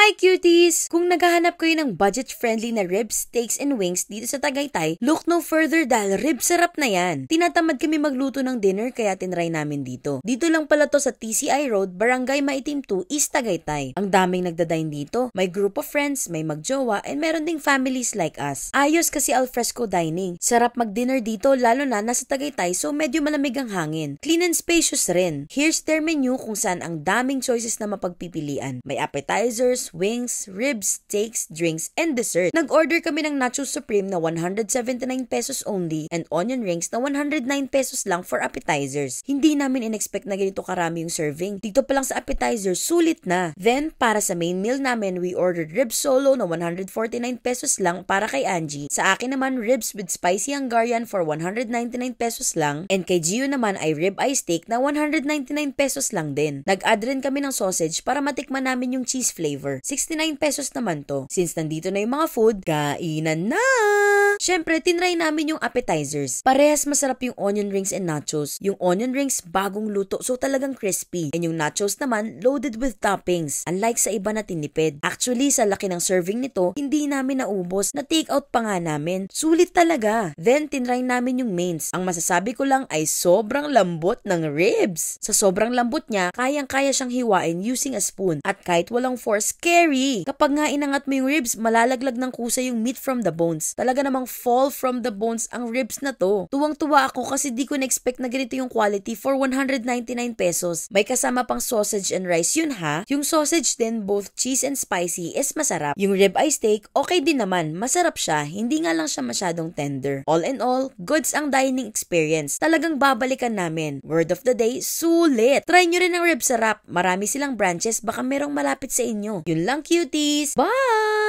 Hi cuties! Kung naghahanap kayo ng budget-friendly na ribs, steaks, and wings dito sa Tagaytay, look no further dahil rib sarap na yan. Tinatamad kami magluto ng dinner kaya tinry namin dito. Dito lang pala to sa TCI Road, Barangay Maitim 2, East Tagaytay. Ang daming nagdadine dito. May group of friends, may magjowa, and meron ding families like us. Ayos kasi alfresco dining. Sarap mag-dinner dito lalo na nasa Tagaytay so medyo malamig ang hangin. Clean and spacious rin. Here's their menu kung saan ang daming choices na mapagpipilian. May appetizers, wings, ribs, steaks, drinks, and dessert. Nag-order kami ng Nachos Supreme na 179 pesos only and onion rings na 109 pesos lang for appetizers. Hindi namin in-expect na ganito karami yung serving. Dito pa lang sa appetizers, sulit na. Then, para sa main meal namin, we ordered ribs solo na 149 pesos lang para kay Angie. Sa akin naman, ribs with spicy Hungarian for 199 pesos lang. And kay Gio naman ay rib eye steak na 199 pesos lang din. Nag-add rin kami ng sausage para matikman namin yung cheese flavor. 69 pesos naman to. Since nandito na yung mga food, kainan na! Siyempre, tinry namin yung appetizers. Parehas masarap yung onion rings and nachos. Yung onion rings, bagong luto, so talagang crispy. And yung nachos naman, loaded with toppings. Unlike sa iba na tinipid. Actually, sa laki ng serving nito, hindi namin naubos. Na-take out pa nga namin. Sulit talaga. Then, tinry namin yung mains. Ang masasabi ko lang ay sobrang lambot ng ribs. Sa sobrang lambot niya, kayang-kaya siyang hiwain using a spoon. At kahit walang force, scary! Kapag nga inangat mo yung ribs, malalaglag ng kusa yung meat from the bones. Talaga namang fall from the bones ang ribs na to. Tuwang-tuwa ako kasi di ko na-expect na ganito yung quality for 199 pesos. May kasama pang sausage and rice yun ha. Yung sausage din, both cheese and spicy, is masarap. Yung rib eye steak, okay din naman. Masarap siya. Hindi nga lang siya masyadong tender. All in all, goods ang dining experience. Talagang babalikan namin. Word of the day, sulit! Try nyo rin ang rib sarap. Marami silang branches, baka merong malapit sa inyo. Yun lang cuties! Bye!